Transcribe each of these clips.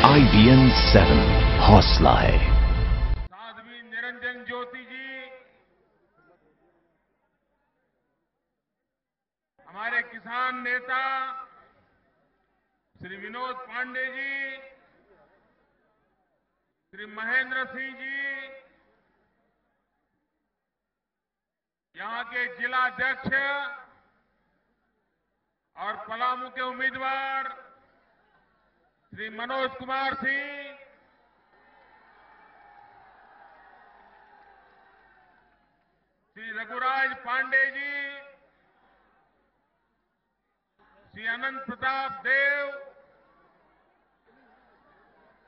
IBN 7 हौसला है। साध्वी निरंजन ज्योति जी, हमारे किसान नेता श्री विनोद पांडे जी, श्री महेंद्र सिंह जी, यहां के जिलाध्यक्ष और पलामू के उम्मीदवार श्री मनोज कुमार सिंह, श्री रघुराज पांडे जी, श्री अनंत प्रताप देव,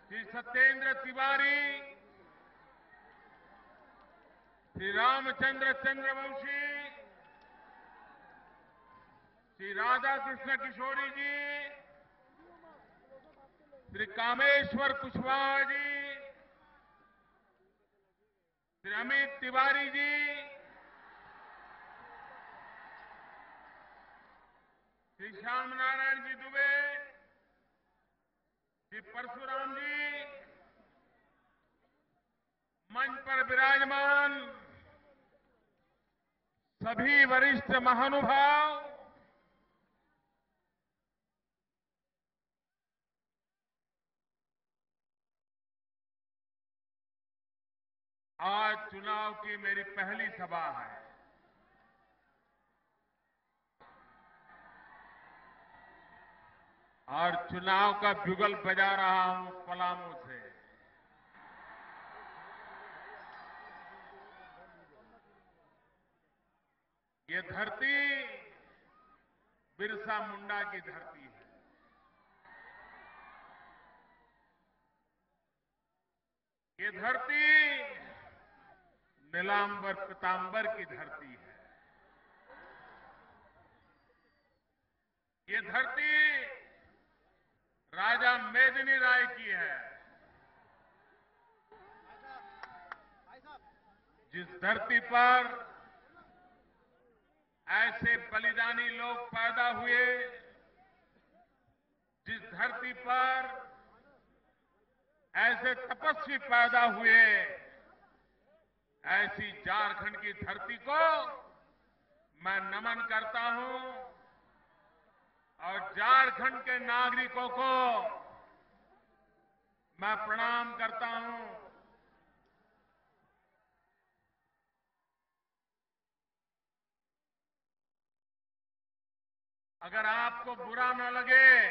श्री सत्येंद्र तिवारी, श्री रामचंद्र चंद्रवंशी, श्री राधा कृष्ण किशोरी जी, श्री कामेश्वर कुशवाहा जी, श्री अमित तिवारी जी, श्री श्याम नारायण जी दुबे, श्री परशुराम जी, मंच पर विराजमान सभी वरिष्ठ महानुभाव, आज चुनाव की मेरी पहली सभा है। और चुनाव का बिगुल बजा रहा हूं पलामू से। ये धरती बिरसा मुंडा की धरती है। ये धरती नीलांबर पीतांबर की धरती है। ये धरती राजा मेदिनी राय की है। जिस धरती पर ऐसे बलिदानी लोग पैदा हुए, जिस धरती पर ऐसे तपस्वी पैदा हुए, ऐसी झारखंड की धरती को मैं नमन करता हूं और झारखंड के नागरिकों को मैं प्रणाम करता हूं। अगर आपको बुरा न लगे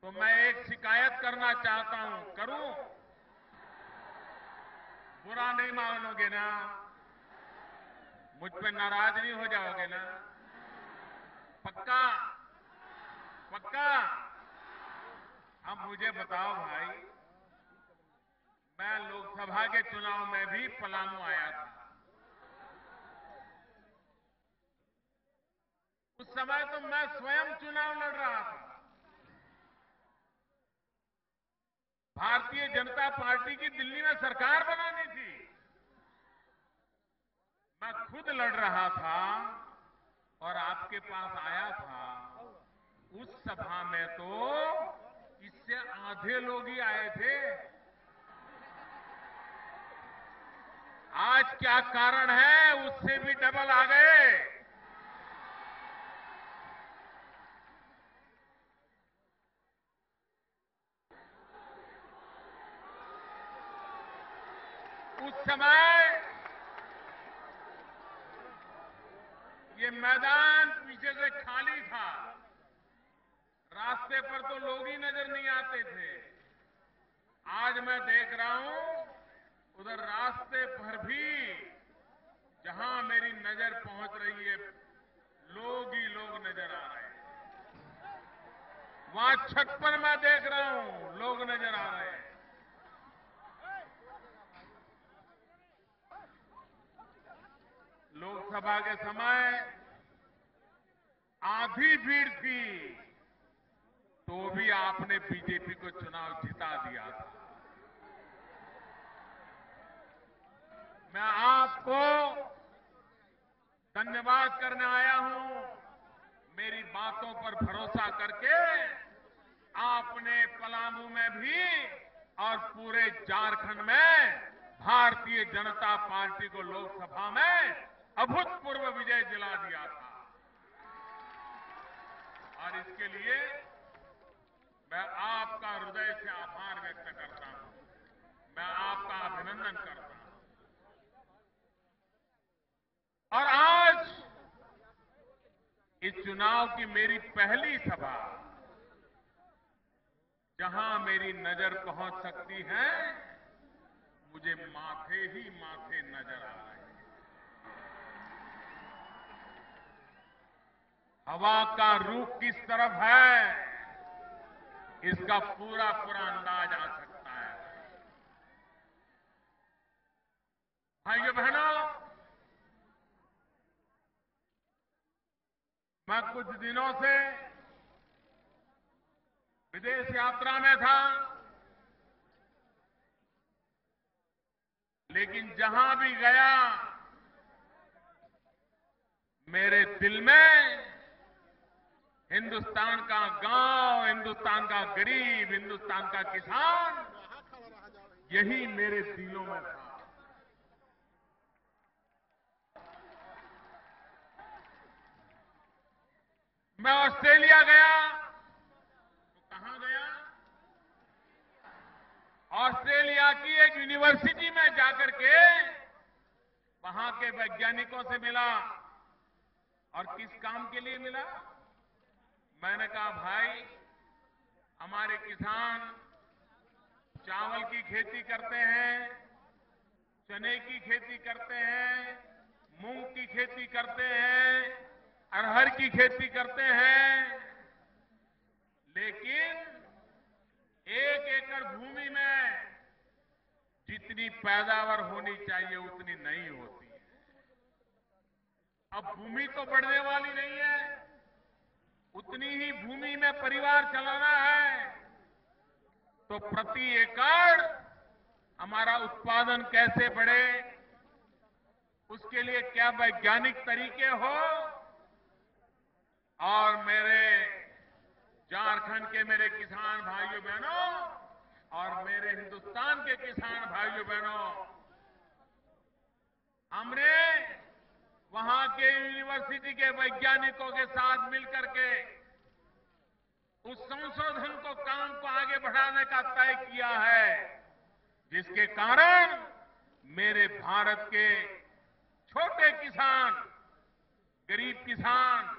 तो मैं एक शिकायत करना चाहता हूं। करूं? बुरा नहीं मानोगे ना? मुझ पे नाराज नहीं हो जाओगे ना? पक्का? पक्का? अब मुझे बताओ भाई, मैं लोकसभा के चुनाव में भी पलामू आया था। उस समय तो मैं स्वयं चुनाव लड़ रहा था। भारतीय जनता पार्टी की दिल्ली में सरकार बनानी थी। मैं खुद लड़ रहा था और आपके पास आया था। उस सभा में तो इससे आधे लोग ही आए थे। आज क्या कारण है? उससे भी डबल आ गए। उस समय ये मैदान पीछे से खाली था। रास्ते पर तो लोग ही नजर नहीं आते थे। आज मैं देख रहा हूं उधर रास्ते पर भी जहां मेरी नजर पहुंच रही है, लोग ही लोग नजर आ रहे हैं। वहां छत पर मैं देख रहा हूं, लोग नजर आ रहे हैं। लोकसभा के समय आधी भीड़ थी, तो भी आपने बीजेपी को चुनाव जिता दिया था। मैं आपको धन्यवाद करने आया हूं। मेरी बातों पर भरोसा करके आपने पलामू में भी और पूरे झारखंड में भारतीय जनता पार्टी को लोकसभा में अभूतपूर्व विजय दिला दिया था। और इसके लिए मैं आपका हृदय से आभार व्यक्त करता हूं, मैं आपका अभिनंदन करता हूं। और आज इस चुनाव की मेरी पहली सभा, जहां मेरी नजर पहुंच सकती है, मुझे माथे ही माथे नजर आ रहे हैं। हवा का रुख किस तरफ है, इसका पूरा अंदाज आ सकता है। भाइयों बहनों, मैं कुछ दिनों से विदेश यात्रा में था, लेकिन जहां भी गया मेरे दिल में हिंदुस्तान का गांव, हिंदुस्तान का गरीब, हिंदुस्तान का किसान, यही मेरे दिलों में था। मैं ऑस्ट्रेलिया गया तो कहां गया? ऑस्ट्रेलिया की एक यूनिवर्सिटी में जाकर के वहां के वैज्ञानिकों से मिला। और किस काम के लिए मिला? मैंने कहा, भाई, हमारे किसान चावल की खेती करते हैं, चने की खेती करते हैं, मूंग की खेती करते हैं, अरहर की खेती करते हैं, लेकिन 1 एकड़ भूमि में जितनी पैदावार होनी चाहिए उतनी नहीं होती है। अब भूमि तो बढ़ने वाली नहीं है, उतनी ही भूमि में परिवार चलाना है, तो प्रति एकड़ हमारा उत्पादन कैसे बढ़े, उसके लिए क्या वैज्ञानिक तरीके हो। और मेरे झारखंड के मेरे किसान भाइयों बहनों और मेरे हिंदुस्तान के किसान भाइयों बहनों, हमने वहां के यूनिवर्सिटी के वैज्ञानिकों के साथ मिलकर के उस संशोधन को, काम को आगे बढ़ाने का तय किया है, जिसके कारण मेरे भारत के छोटे किसान, गरीब किसान,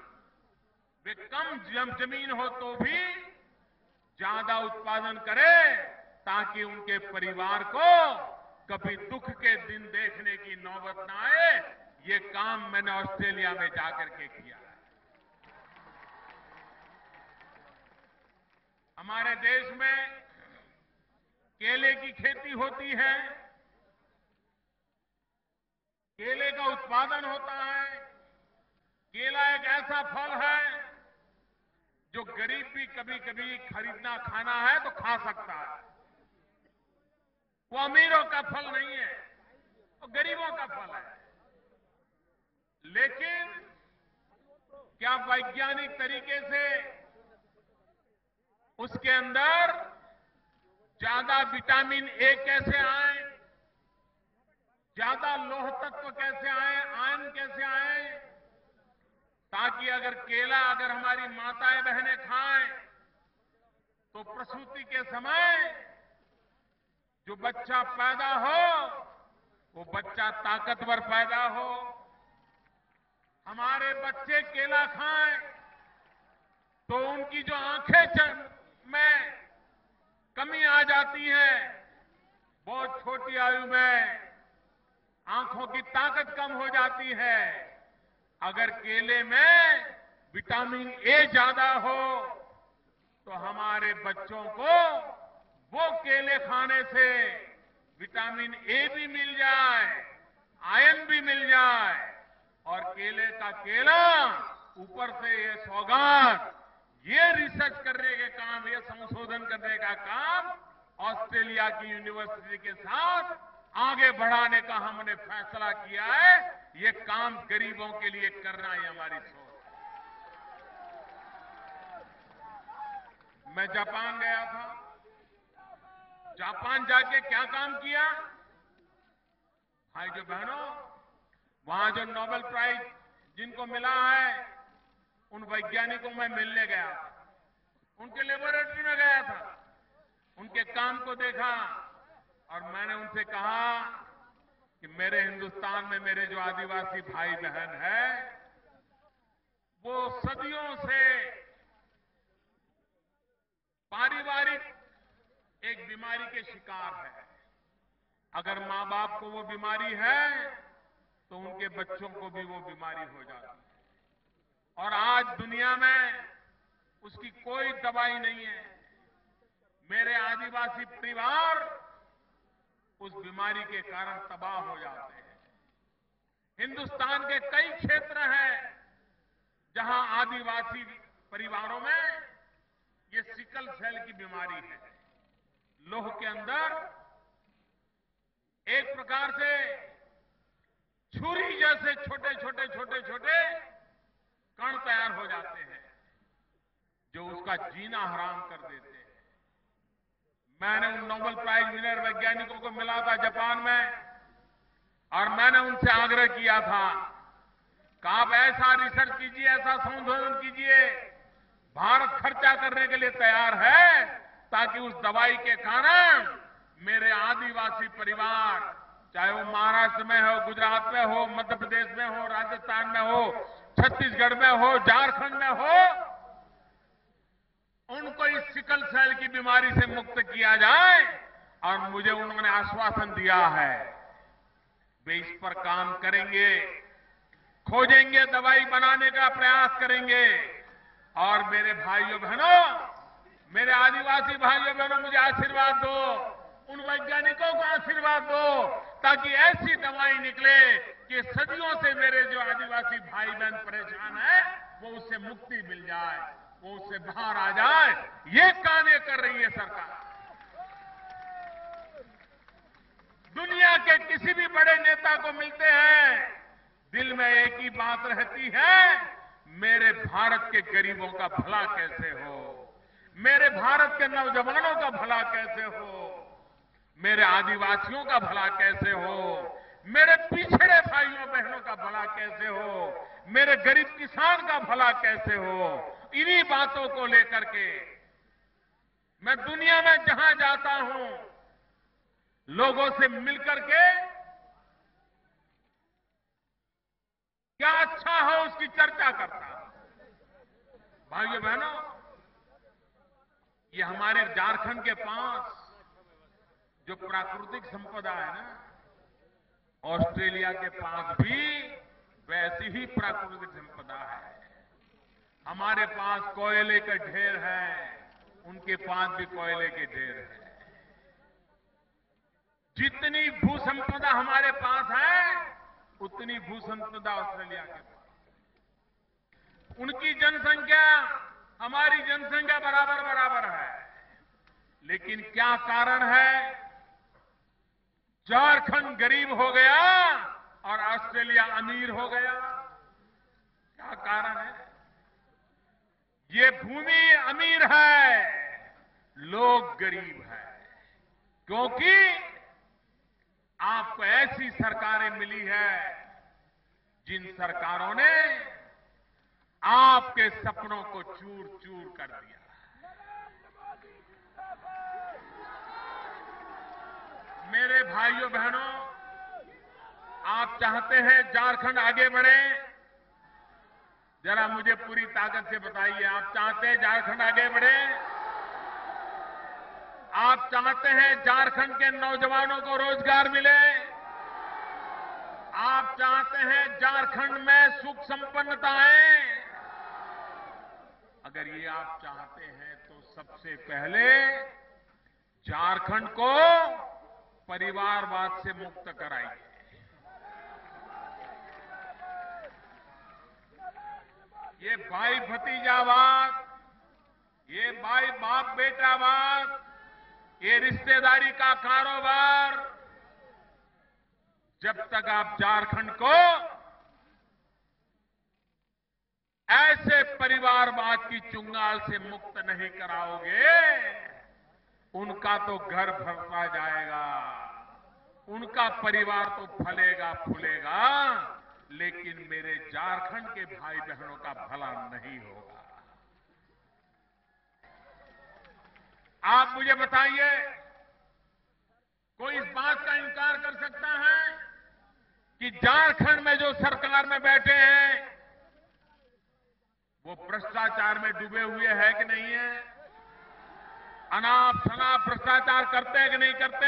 वे कम जमीन हो तो भी ज्यादा उत्पादन करें, ताकि उनके परिवार को कभी दुख के दिन देखने की नौबत ना आए। ये काम मैंने ऑस्ट्रेलिया में जाकर के किया है। हमारे देश में केले की खेती होती है, केले का उत्पादन होता है। केला एक ऐसा फल है जो गरीब भी कभी कभी खरीदना खाना है तो खा सकता है। वो अमीरों का फल नहीं है, वो गरीबों का फल है। लेकिन क्या वैज्ञानिक तरीके से उसके अंदर ज्यादा विटामिन ए कैसे आए, ज्यादा लौह तत्व कैसे आए, आयरन कैसे आए, ताकि अगर हमारी माताएं बहनें खाएं तो प्रसूति के समय जो बच्चा पैदा हो वो बच्चा ताकतवर पैदा हो। हमारे बच्चे केला खाएं तो उनकी जो आंखें में कमी आ जाती है, बहुत छोटी आयु में आंखों की ताकत कम हो जाती है। अगर केले में विटामिन ए ज्यादा हो तो हमारे बच्चों को वो केले खाने से विटामिन ए भी मिल जाए, आयरन भी मिल जाए, और केले का केला ऊपर से ये सौगात, ये रिसर्च करने के काम, ये संशोधन करने का काम ऑस्ट्रेलिया की यूनिवर्सिटी के साथ आगे बढ़ाने का हमने फैसला किया है। ये काम गरीबों के लिए करना ही हमारी सोच है। मैं जापान गया था, जापान जाके क्या काम किया? भाई जो बहनों, वहां जो नोबेल प्राइज जिनको मिला है, उन वैज्ञानिकों में मिलने गया था, उनके लेबोरेटरी में गया था, उनके काम को देखा और मैंने उनसे कहा कि मेरे हिंदुस्तान में मेरे जो आदिवासी भाई बहन हैं, वो सदियों से पारिवारिक एक बीमारी के शिकार है। अगर मां बाप को वो बीमारी है तो उनके बच्चों को भी वो बीमारी हो जाती है और आज दुनिया में उसकी कोई दवाई नहीं है। मेरे आदिवासी परिवार उस बीमारी के कारण तबाह हो जाते हैं। हिंदुस्तान के कई क्षेत्र हैं जहां आदिवासी परिवारों में ये सिकल सेल की बीमारी है। लोह के अंदर एक प्रकार से छुरी जैसे छोटे छोटे कण तैयार हो जाते हैं जो उसका जीना हराम कर देते हैं। मैंने उन नोबेल प्राइज विनर वैज्ञानिकों को मिला था जापान में और मैंने उनसे आग्रह किया था कि आप ऐसा रिसर्च कीजिए, ऐसा संशोधन कीजिए, भारत खर्चा करने के लिए तैयार है ताकि उस दवाई के कारण मेरे आदिवासी परिवार, चाहे वो महाराष्ट्र में हो, गुजरात में हो, मध्य प्रदेश में हो, राजस्थान में हो, छत्तीसगढ़ में हो, झारखंड में हो, उनको इस सिकल सेल की बीमारी से मुक्त किया जाए। और मुझे उन्होंने आश्वासन दिया है वे इस पर काम करेंगे, खोजेंगे, दवाई बनाने का प्रयास करेंगे। और मेरे भाइयों बहनों, मेरे आदिवासी भाइयों बहनों, मुझे आशीर्वाद दो, उन वैज्ञानिकों को आशीर्वाद दो ताकि ऐसी दवाई निकले कि सदियों से मेरे जो आदिवासी भाई बहन परेशान हैं वो उससे मुक्ति मिल जाए, वो उससे बाहर आ जाए। ये कार्य कर रही है सरकार। दुनिया के किसी भी बड़े नेता को मिलते हैं, दिल में एक ही बात रहती है, मेरे भारत के गरीबों का भला कैसे हो, मेरे भारत के नौजवानों का भला कैसे हो, मेरे आदिवासियों का भला कैसे हो, मेरे पिछड़े भाइयों बहनों का भला कैसे हो, मेरे गरीब किसान का भला कैसे हो। इन्हीं बातों को लेकर के मैं दुनिया में जहां जाता हूं, लोगों से मिलकर के क्या अच्छा हो उसकी चर्चा करता हूं। भाइयों बहनों, ये हमारे झारखंड के पास जो प्राकृतिक संपदा है ना, ऑस्ट्रेलिया के पास भी वैसी ही प्राकृतिक संपदा है। हमारे पास कोयले के ढेर हैं, उनके पास भी कोयले के ढेर हैं। जितनी भू संपदा हमारे पास है उतनी भू संपदा ऑस्ट्रेलिया के पास। उनकी जनसंख्या हमारी जनसंख्या बराबर है, लेकिन क्या कारण है? झारखंड गरीब हो गया और ऑस्ट्रेलिया अमीर हो गया। क्या कारण है? ये भूमि अमीर है, लोग गरीब हैं, क्योंकि आपको ऐसी सरकारें मिली है जिन सरकारों ने आपके सपनों को चूर चूर कर दिया। मेरे भाइयों बहनों, आप चाहते हैं झारखंड आगे बढ़े? जरा मुझे पूरी ताकत से बताइए, आप चाहते हैं झारखंड आगे बढ़े? आप चाहते हैं झारखंड के नौजवानों को रोजगार मिले? आप चाहते हैं झारखंड में सुख संपन्नता आए? अगर ये आप चाहते हैं तो सबसे पहले झारखंड को परिवारवाद से मुक्त कराइए। ये भाई भतीजावाद, ये भाई बाप बेटावाद, ये रिश्तेदारी का कारोबार, जब तक आप झारखंड को ऐसे परिवारवाद की चुंगाल से मुक्त नहीं कराओगे, उनका तो घर भरता जाएगा, उनका परिवार तो फलेगा फूलेगा, लेकिन मेरे झारखंड के भाई बहनों का भला नहीं होगा। आप मुझे बताइए, कोई इस बात का इनकार कर सकता है कि झारखंड में जो सरकार में बैठे हैं वो भ्रष्टाचार में डूबे हुए हैं कि नहीं है? अनाप शनाप भ्रष्टाचार करते हैं कि नहीं करते?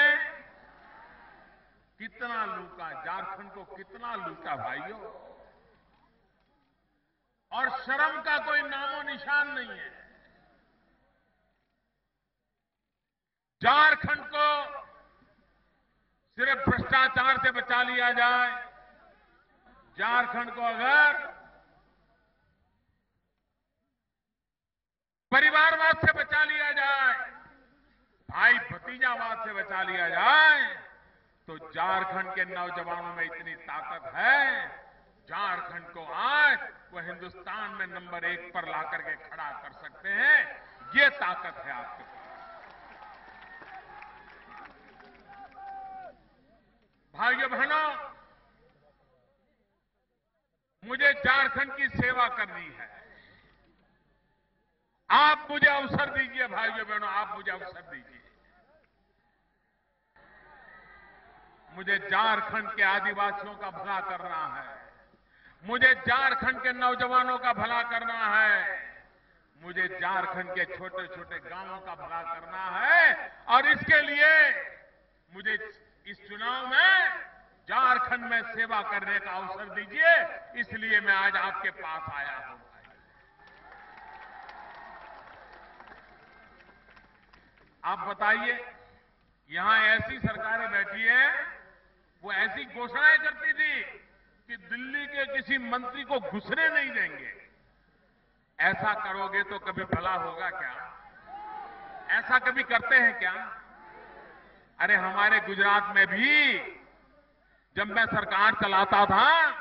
कितना लूटा, झारखंड को कितना लूटा भाइयों, और शर्म का कोई नामो निशान नहीं है। झारखंड को सिर्फ भ्रष्टाचार से बचा लिया जाए, झारखंड को अगर परिवारवाद से बचा लिया जाए, भाई भतीजावाद से बचा लिया जाए, तो झारखंड के नौजवानों में इतनी ताकत है, झारखंड को आज वो हिंदुस्तान में नंबर 1 पर लाकर के खड़ा कर सकते हैं। ये ताकत है आपके पास। भाइयों बहनों, मुझे झारखंड की सेवा करनी है। आप मुझे अवसर दीजिए भाइयों बहनों, आप मुझे अवसर दीजिए। मुझे झारखंड के आदिवासियों का भला करना है, मुझे झारखंड के नौजवानों का भला करना है, मुझे झारखंड के छोटे छोटे गांवों का भला करना है, और इसके लिए मुझे इस चुनाव में झारखंड में सेवा करने का अवसर दीजिए। इसलिए मैं आज आपके पास आया हूं। आप बताइए, यहां ऐसी सरकारें बैठी हैं, वो ऐसी घोषणाएं करती थी कि दिल्ली के किसी मंत्री को घुसने नहीं देंगे। ऐसा करोगे तो कभी भला होगा क्या? ऐसा कभी करते हैं क्या? अरे हमारे गुजरात में भी जब मैं सरकार चलाता था,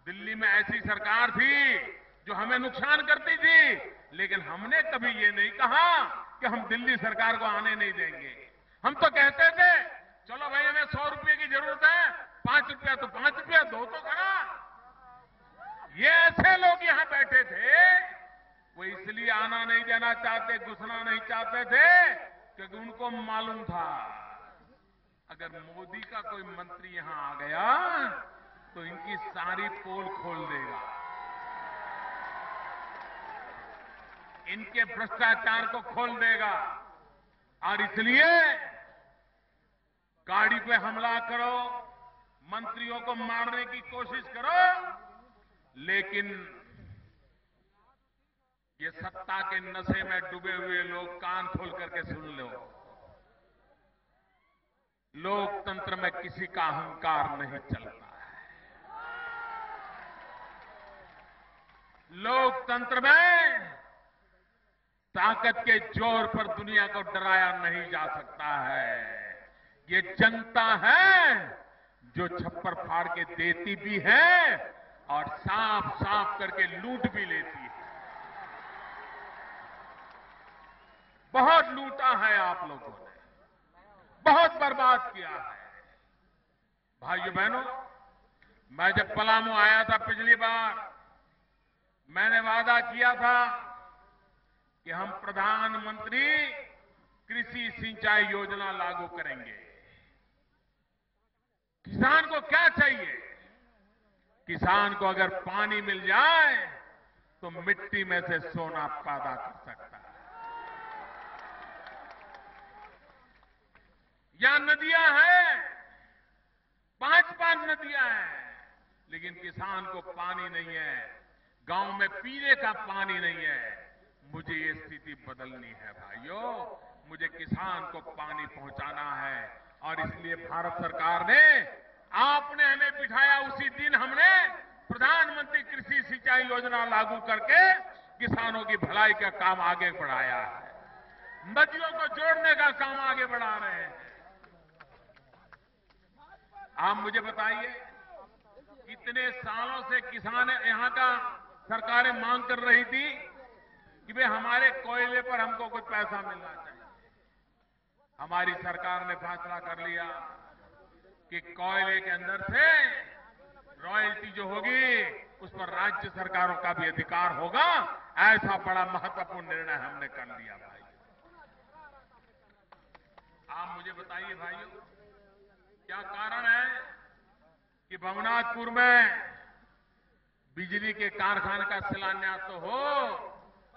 दिल्ली में ऐसी सरकार थी जो हमें नुकसान करती थी, लेकिन हमने कभी ये नहीं कहा कि हम दिल्ली सरकार को आने नहीं देंगे। हम तो कहते थे, चलो भाई हमें 100 रुपए की जरूरत है, 5 रुपया तो 5 रुपया दो तो करा। ये ऐसे लोग यहां बैठे थे, वो इसलिए आना नहीं देना चाहते, घुसना नहीं चाहते थे, क्योंकि उनको मालूम था अगर मोदी का कोई मंत्री यहां आ गया तो इनकी सारी पोल खोल देगा, इनके भ्रष्टाचार को खोल देगा। और इसलिए गाड़ी पे हमला करो, मंत्रियों को मारने की कोशिश करो, लेकिन ये सत्ता के नशे में डूबे हुए लोग कान खोल करके सुन लो, लोकतंत्र में किसी का अहंकार नहीं चलता है। लोकतंत्र में ताकत के जोर पर दुनिया को डराया नहीं जा सकता है। ये जनता है जो छप्पर फाड़ के देती भी है और साफ साफ करके लूट भी लेती है। बहुत लूटा है आप लोगों ने, बहुत बर्बाद किया है। भाइयों बहनों, मैं जब पलामू आया था पिछली बार, मैंने वादा किया था कि हम प्रधानमंत्री कृषि सिंचाई योजना लागू करेंगे। किसान को क्या चाहिए? किसान को अगर पानी मिल जाए तो मिट्टी में से सोना पैदा कर सकता है। या नदियां हैं, 5 नदियां हैं, लेकिन किसान को पानी नहीं है, गांव में पीने का पानी नहीं है। मुझे ये स्थिति बदलनी है भाइयों, मुझे किसान को पानी पहुंचाना है। और इसलिए भारत सरकार ने, आपने हमें बिठाया उसी दिन हमने प्रधानमंत्री कृषि सिंचाई योजना लागू करके किसानों की भलाई का काम आगे बढ़ाया है। नदियों को जोड़ने का काम आगे बढ़ा रहे हैं। आप मुझे बताइए, इतने सालों से किसान यहां का सरकारें मांग कर रही थी कि भाई हमारे कोयले पर हमको कुछ पैसा मिलना चाहिए। हमारी सरकार ने फैसला कर लिया कि कोयले के अंदर से रॉयल्टी जो होगी उस पर राज्य सरकारों का भी अधिकार होगा। ऐसा बड़ा महत्वपूर्ण निर्णय हमने कर लिया भाई। आप मुझे बताइए भाइयों, क्या कारण है कि भवनाथपुर में बिजली के कारखाने का शिलान्यास तो हो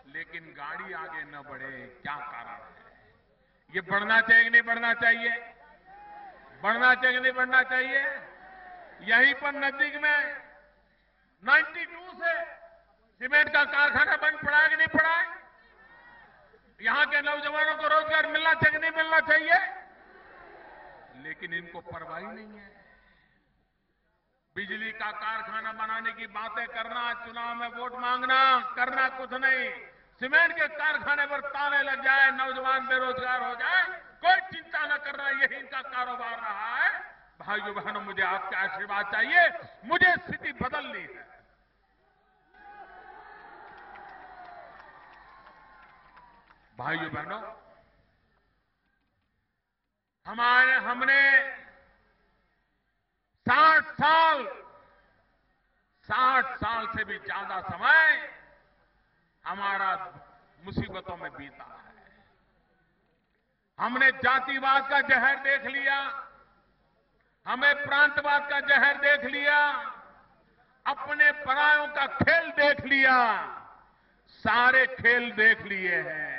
लेकिन गाड़ी आगे न बढ़े? क्या कारण है? ये बढ़ना चाहिए कि नहीं बढ़ना चाहिए? बढ़ना चाहिए कि नहीं बढ़ना चाहिए? यहीं पर नजदीक में 92 से सीमेंट का कारखाना बंद पड़ा है कि नहीं पड़ा है? यहां के नौजवानों को रोजगार मिलना चाहिए कि नहीं मिलना चाहिए? लेकिन इनको परवाह ही नहीं है। बिजली का कारखाना बनाने की बातें करना, चुनाव में वोट मांगना, करना कुछ नहीं। सीमेंट के कारखाने पर ताले लग जाए, नौजवान बेरोजगार हो जाए, कोई चिंता न करना, यही इनका कारोबार रहा है। भाइयों बहनों, मुझे आपका आशीर्वाद चाहिए, मुझे स्थिति बदलनी है। भाइयों बहनों, हमने 60 साल से भी ज्यादा समय हमारा मुसीबतों में बीता है। हमने जातिवाद का जहर देख लिया, हमें प्रांतवाद का जहर देख लिया, अपने परायों का खेल देख लिया, सारे खेल देख लिए हैं।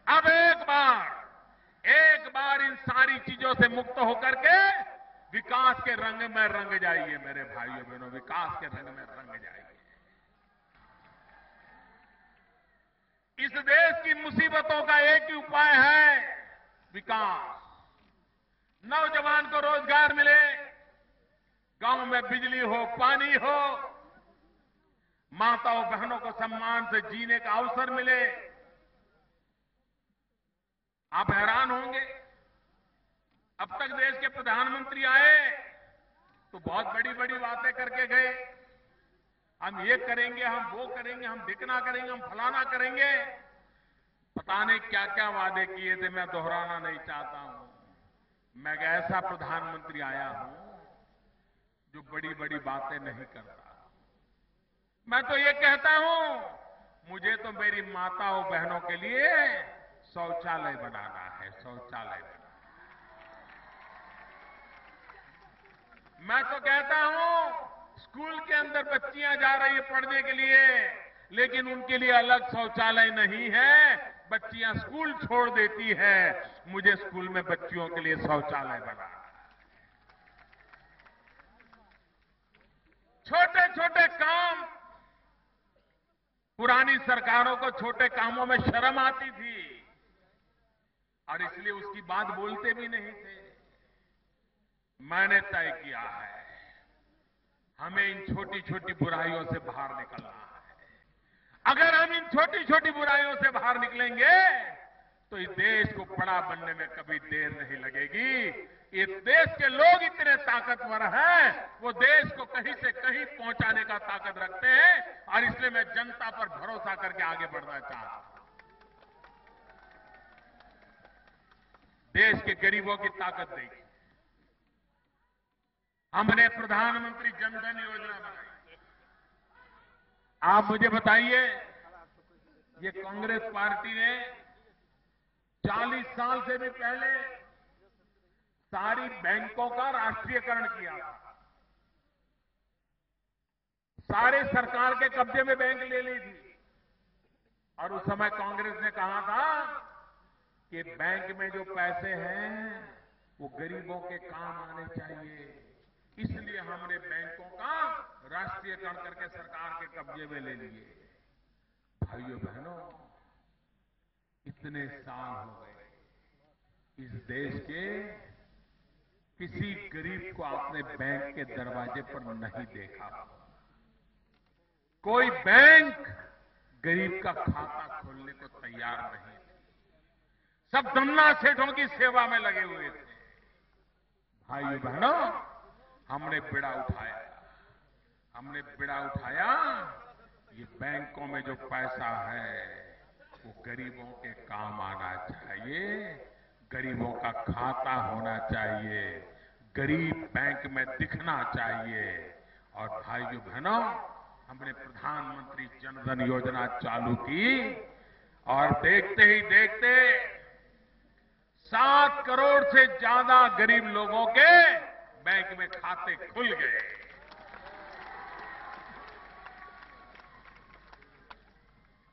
अब एक बार इन सारी चीजों से मुक्त होकर के विकास के रंग में रंग जाइए मेरे भाइयों बहनों, विकास के रंग में रंग जाइए। इस देश की मुसीबतों का एक ही उपाय है, विकास। नौजवान को रोजगार मिले, गांव में बिजली हो, पानी हो, माताओं बहनों को सम्मान से जीने का अवसर मिले। आप हैरान होंगे, अब तक देश के प्रधानमंत्री आए तो बहुत बड़ी बड़ी बातें करके गए। हम ये करेंगे, हम वो करेंगे, हम ढिकना करेंगे, हम फलाना करेंगे। पता नहीं क्या क्या वादे किए थे, मैं दोहराना नहीं चाहता हूं। मैं एक ऐसा प्रधानमंत्री आया हूं जो बड़ी बड़ी बातें नहीं करता। मैं तो ये कहता हूं, मुझे तो मेरी माताओं बहनों के लिए शौचालय बनाना है, शौचालय बनाना। मैं तो कहता हूं, स्कूल के अंदर बच्चियां जा रही है पढ़ने के लिए, लेकिन उनके लिए अलग शौचालय नहीं है। बच्चियां स्कूल छोड़ देती है, मुझे स्कूल में बच्चियों के लिए शौचालय बनाना। छोटे छोटे काम, पुरानी सरकारों को छोटे कामों में शर्म आती थी और इसलिए उसकी बात बोलते भी नहीं थे। मैंने तय किया है, हमें इन छोटी छोटी बुराइयों से बाहर निकलना है। अगर हम इन छोटी छोटी बुराइयों से बाहर निकलेंगे तो इस देश को बड़ा बनने में कभी देर नहीं लगेगी। इस देश के लोग इतने ताकतवर हैं, वो देश को कहीं से कहीं पहुंचाने का ताकत रखते हैं और इसलिए मैं जनता पर भरोसा करके आगे बढ़ना चाहता हूं। देश के गरीबों की ताकत देखी। हमने प्रधानमंत्री जनधन योजना बनाई। आप मुझे बताइए, ये कांग्रेस पार्टी ने 40 साल से भी पहले सारी बैंकों का राष्ट्रीयकरण किया था। सारे सरकार के कब्जे में बैंक ले ली थी और उस समय कांग्रेस ने कहा था कि बैंक में जो पैसे हैं वो गरीबों के काम आने चाहिए, इसलिए हमने बैंकों का राष्ट्रीयकरण करके सरकार के कब्जे में ले लिए। भाइयों बहनों, इतने साल हो गए, इस देश के किसी गरीब को आपने बैंक के दरवाजे पर नहीं देखा। कोई बैंक गरीब का खाता खोलने को तैयार नहीं थे। सब धन्ना सेठों की सेवा में लगे हुए थे। भाइयों बहनों, हमने बेड़ा उठाया, हमने बेड़ा उठाया। ये बैंकों में जो पैसा है वो गरीबों के काम आना चाहिए, गरीबों का खाता होना चाहिए, गरीब बैंक में दिखना चाहिए। और भाइयों बहनों, हमने प्रधानमंत्री जनधन योजना चालू की और देखते ही देखते 7 करोड़ से ज्यादा गरीब लोगों के बैंक में खाते खुल गए।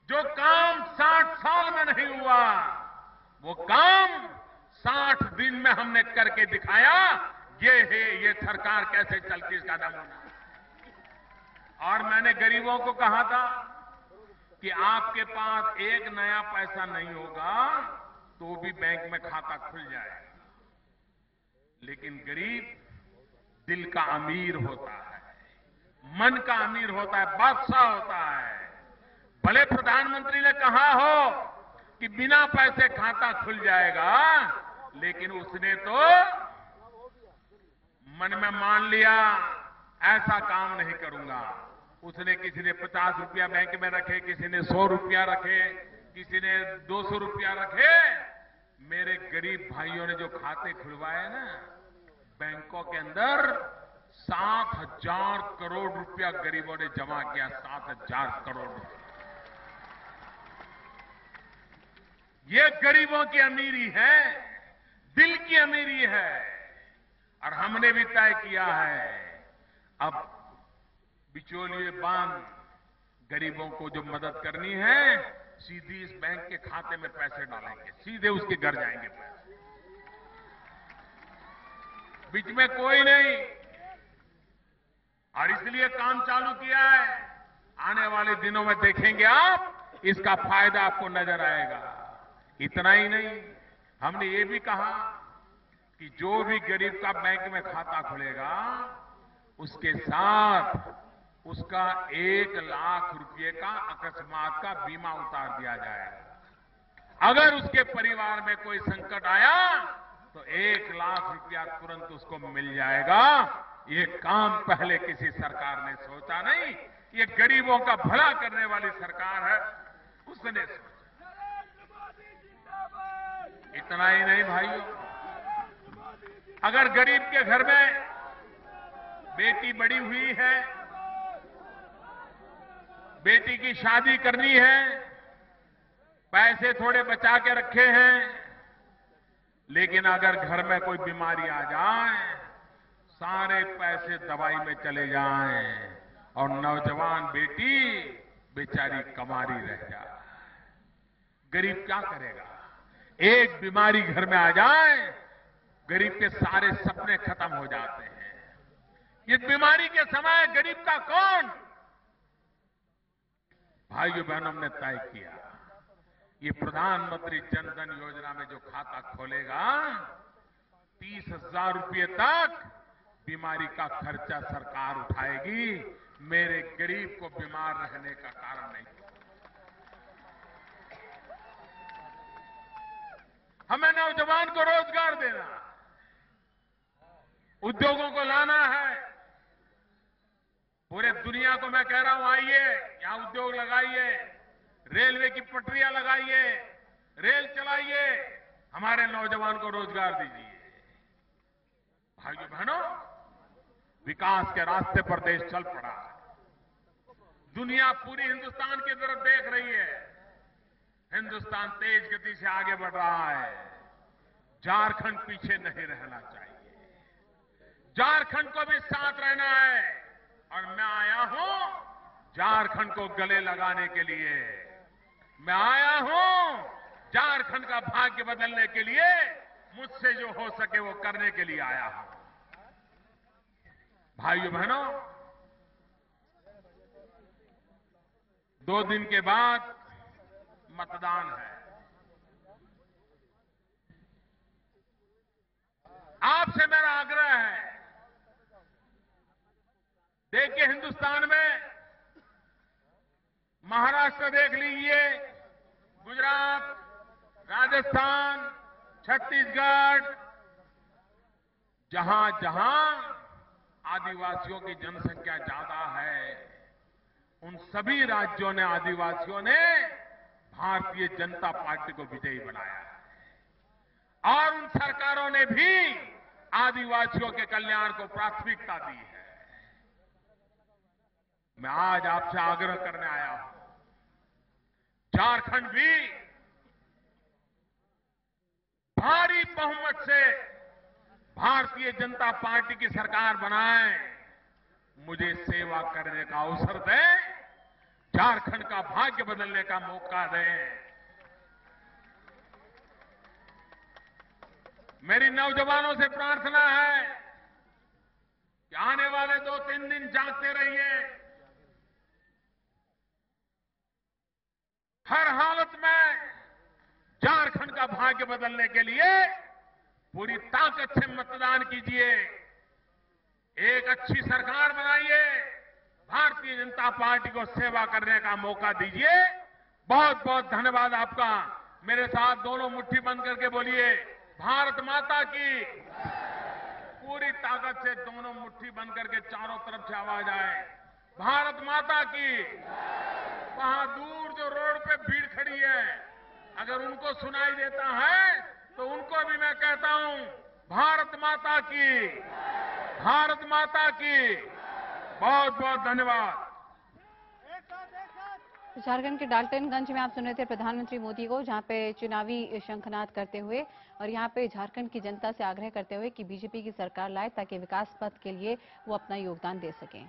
जो काम 60 साल में नहीं हुआ, वो काम 60 दिन में हमने करके दिखाया। ये सरकार कैसे चलती, इसका नमूना। और मैंने गरीबों को कहा था कि आपके पास एक नया पैसा नहीं होगा तो भी बैंक में खाता खुल जाएगा, लेकिन गरीब दिल का अमीर होता है, मन का अमीर होता है, बादशाह होता है। भले प्रधानमंत्री ने कहा हो कि बिना पैसे खाता खुल जाएगा, लेकिन उसने तो मन में मान लिया ऐसा काम नहीं करूंगा। उसने किसी ने 50 रुपया बैंक में रखे, किसी ने 100 रुपया रखे, किसी ने 200 रुपया रखे। मेरे गरीब भाइयों ने जो खाते खुलवाए ना बैंकों के अंदर, 7,000 करोड़ रुपया गरीबों ने जमा किया। 7,000 करोड़ रुपया। ये गरीबों की अमीरी है, दिल की अमीरी है। और हमने भी तय किया है, अब बिचौलिए बांध गरीबों को जो मदद करनी है, सीधी इस बैंक के खाते में पैसे डालेंगे, सीधे उसके घर जाएंगे पैसे, बीच में कोई नहीं। और इसलिए काम चालू किया है। आने वाले दिनों में देखेंगे आप, इसका फायदा आपको नजर आएगा। इतना ही नहीं, हमने ये भी कहा कि जो भी गरीब का बैंक में खाता खुलेगा, उसके साथ उसका 1 लाख रुपए का अकस्मात का बीमा उतार दिया जाएगा। अगर उसके परिवार में कोई संकट आया तो 1 लाख रुपया तुरंत उसको मिल जाएगा। ये काम पहले किसी सरकार ने सोचा नहीं, ये गरीबों का भला करने वाली सरकार है, उसने सोचा। इतना ही नहीं भाइयों, अगर गरीब के घर में बेटी बड़ी हुई है, बेटी की शादी करनी है, पैसे थोड़े बचा के रखे हैं, लेकिन अगर घर में कोई बीमारी आ जाए, सारे पैसे दवाई में चले जाएं और नौजवान बेटी बेचारी कमारी रह जाए, गरीब क्या करेगा? एक बीमारी घर में आ जाए, गरीब के सारे सपने खत्म हो जाते हैं। इस बीमारी के समय गरीब का कौन? भाइयों बहनों, हमने तय किया, ये प्रधानमंत्री जनधन योजना में जो खाता खोलेगा, 30,000 रुपये तक बीमारी का खर्चा सरकार उठाएगी। मेरे गरीब को बीमार रहने का कारण नहीं। हमें नौजवान को रोजगार देना, उद्योगों को लाना है। पूरे दुनिया को मैं कह रहा हूं, आइए यहां उद्योग लगाइए, रेलवे की पटरियां लगाइए, रेल चलाइए, हमारे नौजवान को रोजगार दीजिए। भाइयों बहनों, विकास के रास्ते पर देश चल पड़ा है। दुनिया पूरी हिंदुस्तान की तरफ देख रही है। हिंदुस्तान तेज गति से आगे बढ़ रहा है। झारखंड पीछे नहीं रहना चाहिए। झारखंड को भी साथ रहना है। और मैं आया हूं झारखंड को गले लगाने के लिए। मैं आया हूं झारखंड का भाग्य बदलने के लिए। मुझसे जो हो सके वो करने के लिए आया हूं। भाइयों बहनों, 2 दिन के बाद मतदान है। आपसे मेरा आग्रह है, देखिए हिंदुस्तान में महाराष्ट्र देख लीजिए, गुजरात, राजस्थान, छत्तीसगढ़, जहां जहां आदिवासियों की जनसंख्या ज्यादा है, उन सभी राज्यों ने आदिवासियों ने भारतीय जनता पार्टी को विजयी बनाया है। और उन सरकारों ने भी आदिवासियों के कल्याण को प्राथमिकता दी है। मैं आज आपसे आग्रह करने आया हूं, झारखंड भी भारी बहुमत से भारतीय जनता पार्टी की सरकार बनाए, मुझे सेवा करने का अवसर दें, झारखंड का भाग्य बदलने का मौका दें। मेरी नौजवानों से प्रार्थना है कि आने वाले 2-3 दिन जागते रहिए। हर हालत में झारखंड का भाग्य बदलने के लिए पूरी ताकत से मतदान कीजिए, एक अच्छी सरकार बनाइए, भारतीय जनता पार्टी को सेवा करने का मौका दीजिए। बहुत बहुत धन्यवाद आपका। मेरे साथ दोनों मुट्ठी बंद करके बोलिए, भारत माता की। पूरी ताकत से दोनों मुट्ठी बंद करके चारों तरफ से आवाज आए, भारत माता की। वहां दूर जो रोड पे भीड़ खड़ी है, अगर उनको सुनाई देता है तो उनको भी मैं कहता हूं, भारत माता की, भारत माता की। बहुत बहुत धन्यवाद। झारखंड के डाल्टनगंज में आप सुन रहे थे प्रधानमंत्री मोदी को, जहां पे चुनावी शंखनाद करते हुए और यहां पे झारखंड की जनता से आग्रह करते हुए कि बीजेपी की सरकार लाए ताकि विकास पथ के लिए वो अपना योगदान दे सकें।